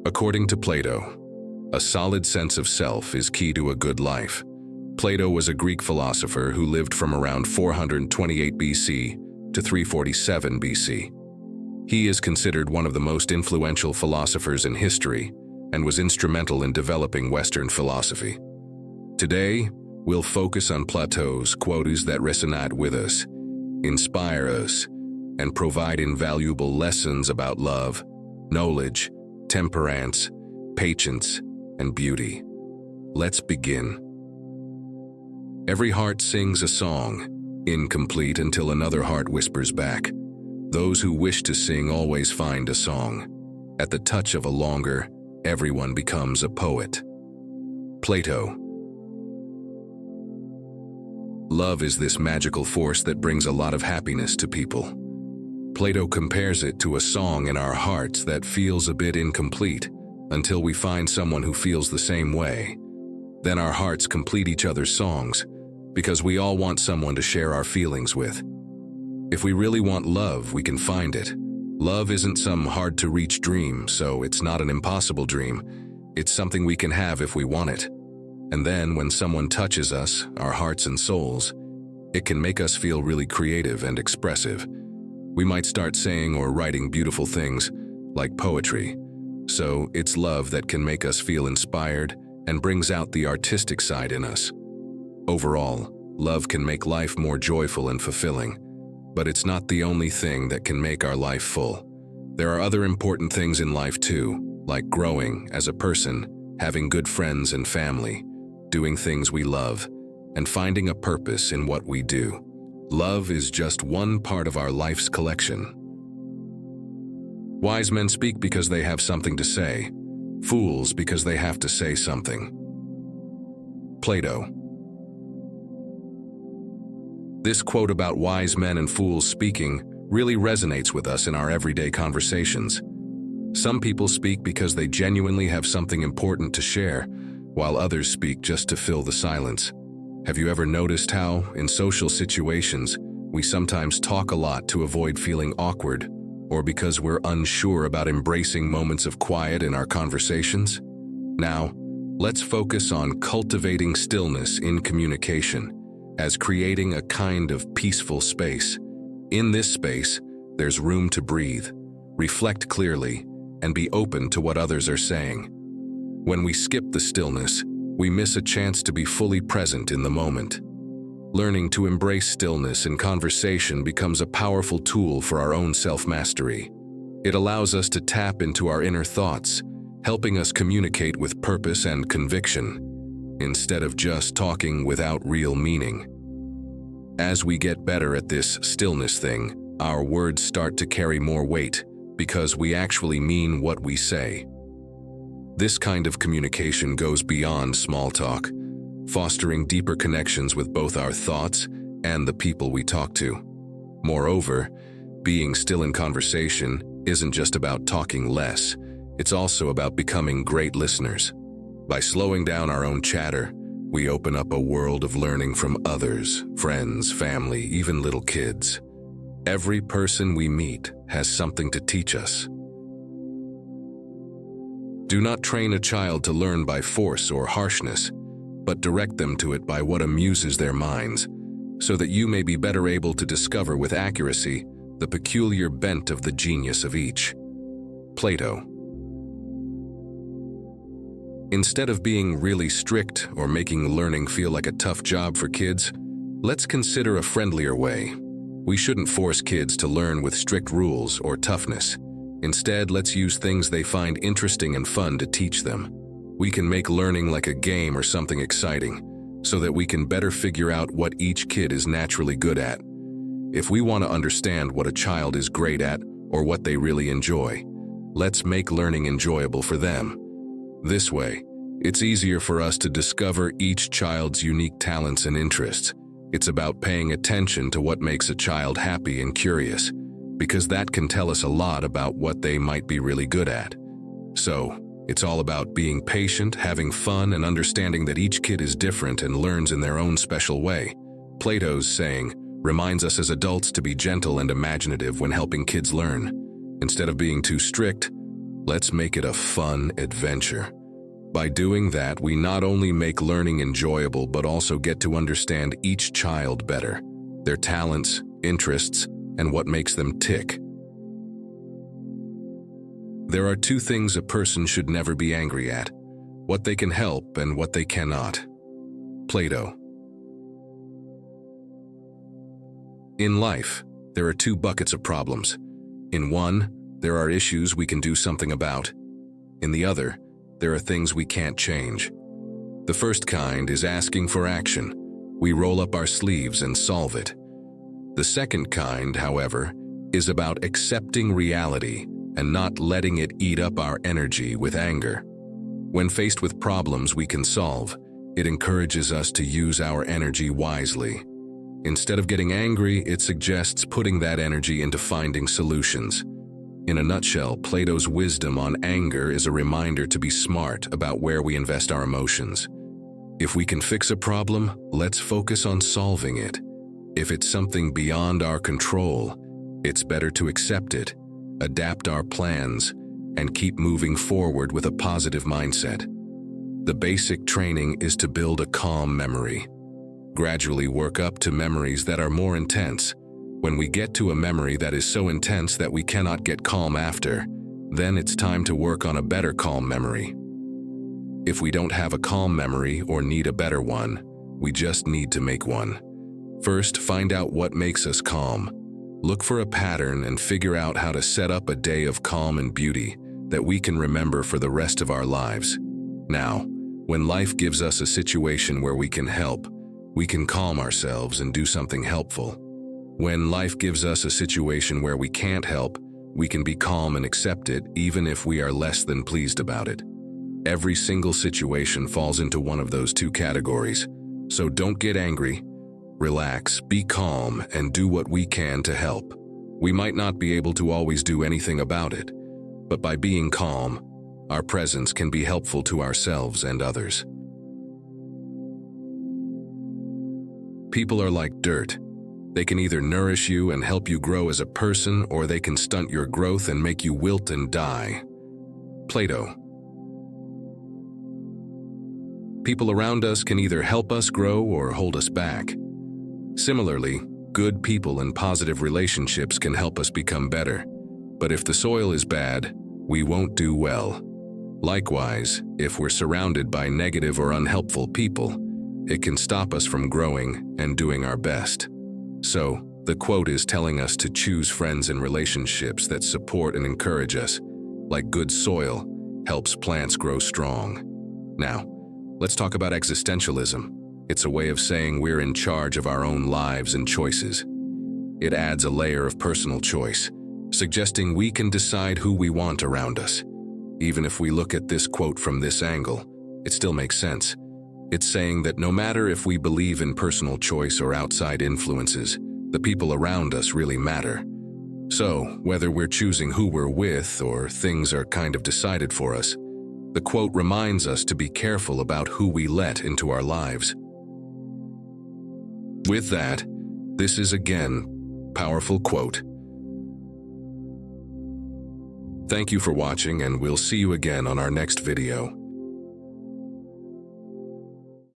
According to Plato, a solid sense of self is key to a good life. Plato was a Greek philosopher who lived from around 428 BC to 347 BC. He is considered one of the most influential philosophers in history and was instrumental in developing Western philosophy. Today, we'll focus on Plato's quotes that resonate with us, inspire us, and provide invaluable lessons about love, knowledge, temperance, patience, and beauty. Let's begin. Every heart sings a song, incomplete until another heart whispers back. Those who wish to sing always find a song. At the touch of a longer, everyone becomes a poet. Plato. Love is this magical force that brings a lot of happiness to people. Plato compares it to a song in our hearts that feels a bit incomplete until we find someone who feels the same way. Then our hearts complete each other's songs because we all want someone to share our feelings with. If we really want love, we can find it. Love isn't some hard-to-reach dream, so it's not an impossible dream. It's something we can have if we want it. And then when someone touches us, our hearts and souls, it can make us feel really creative and expressive. We might start saying or writing beautiful things, like poetry. So it's love that can make us feel inspired and brings out the artistic side in us. Overall, love can make life more joyful and fulfilling. But it's not the only thing that can make our life full. There are other important things in life too, like growing as a person, having good friends and family, doing things we love, and finding a purpose in what we do. Love is just one part of our life's collection. Wise men speak because they have something to say, fools because they have to say something. Plato. This quote about wise men and fools speaking really resonates with us in our everyday conversations. Some people speak because they genuinely have something important to share, while others speak just to fill the silence. Have you ever noticed how, in social situations, we sometimes talk a lot to avoid feeling awkward, or because we're unsure about embracing moments of quiet in our conversations? Now, let's focus on cultivating stillness in communication, as creating a kind of peaceful space. In this space, there's room to breathe, reflect clearly, and be open to what others are saying. When we skip the stillness, we miss a chance to be fully present in the moment. Learning to embrace stillness in conversation becomes a powerful tool for our own self-mastery. It allows us to tap into our inner thoughts, helping us communicate with purpose and conviction, instead of just talking without real meaning. As we get better at this stillness thing, our words start to carry more weight because we actually mean what we say. This kind of communication goes beyond small talk, fostering deeper connections with both our thoughts and the people we talk to. Moreover, being still in conversation isn't just about talking less, it's also about becoming great listeners. By slowing down our own chatter, we open up a world of learning from others, friends, family, even little kids. Every person we meet has something to teach us. Do not train a child to learn by force or harshness, but direct them to it by what amuses their minds, so that you may be better able to discover with accuracy the peculiar bent of the genius of each. Plato. Instead of being really strict or making learning feel like a tough job for kids, let's consider a friendlier way. We shouldn't force kids to learn with strict rules or toughness. Instead, let's use things they find interesting and fun to teach them. We can make learning like a game or something exciting, so that we can better figure out what each kid is naturally good at. If we want to understand what a child is great at or what they really enjoy, let's make learning enjoyable for them. This way, it's easier for us to discover each child's unique talents and interests. It's about paying attention to what makes a child happy and curious, because that can tell us a lot about what they might be really good at. So, it's all about being patient, having fun, and understanding that each kid is different and learns in their own special way. Plato's saying reminds us as adults to be gentle and imaginative when helping kids learn. Instead of being too strict, Let's make it a fun adventure. By doing that, we not only make learning enjoyable but also get to understand each child better, their talents, interests, and what makes them tick. There are two things a person should never be angry at: what they can help and what they cannot. Plato. In life, there are two buckets of problems. In one, there are issues we can do something about. In the other, there are things we can't change. The first kind is asking for action. We roll up our sleeves and solve it. The second kind, however, is about accepting reality and not letting it eat up our energy with anger. When faced with problems we can solve, it encourages us to use our energy wisely. Instead of getting angry, it suggests putting that energy into finding solutions. In a nutshell, Plato's wisdom on anger is a reminder to be smart about where we invest our emotions. If we can fix a problem, let's focus on solving it. If it's something beyond our control, it's better to accept it, adapt our plans, and keep moving forward with a positive mindset. The basic training is to build a calm memory. Gradually work up to memories that are more intense. When we get to a memory that is so intense that we cannot get calm after, then it's time to work on a better calm memory. If we don't have a calm memory or need a better one, we just need to make one. First, find out what makes us calm. Look for a pattern and figure out how to set up a day of calm and beauty that we can remember for the rest of our lives. Now, when life gives us a situation where we can help, we can calm ourselves and do something helpful. When life gives us a situation where we can't help, we can be calm and accept it even if we are less than pleased about it. Every single situation falls into one of those two categories, so don't get angry. Relax, be calm, and do what we can to help. We might not be able to always do anything about it, but by being calm, our presence can be helpful to ourselves and others. People are like dirt. They can either nourish you and help you grow as a person, or they can stunt your growth and make you wilt and die. Plato. People around us can either help us grow or hold us back. Similarly, good people and positive relationships can help us become better. But if the soil is bad, we won't do well. Likewise, if we're surrounded by negative or unhelpful people, it can stop us from growing and doing our best. So, the quote is telling us to choose friends and relationships that support and encourage us. Like good soil, helps plants grow strong. Now, let's talk about existentialism. It's a way of saying we're in charge of our own lives and choices. It adds a layer of personal choice, suggesting we can decide who we want around us. Even if we look at this quote from this angle, it still makes sense. It's saying that no matter if we believe in personal choice or outside influences, the people around us really matter. So, whether we're choosing who we're with or things are kind of decided for us, the quote reminds us to be careful about who we let into our lives. With that, this is again, powerful quote. Thank you for watching, and we'll see you again on our next video.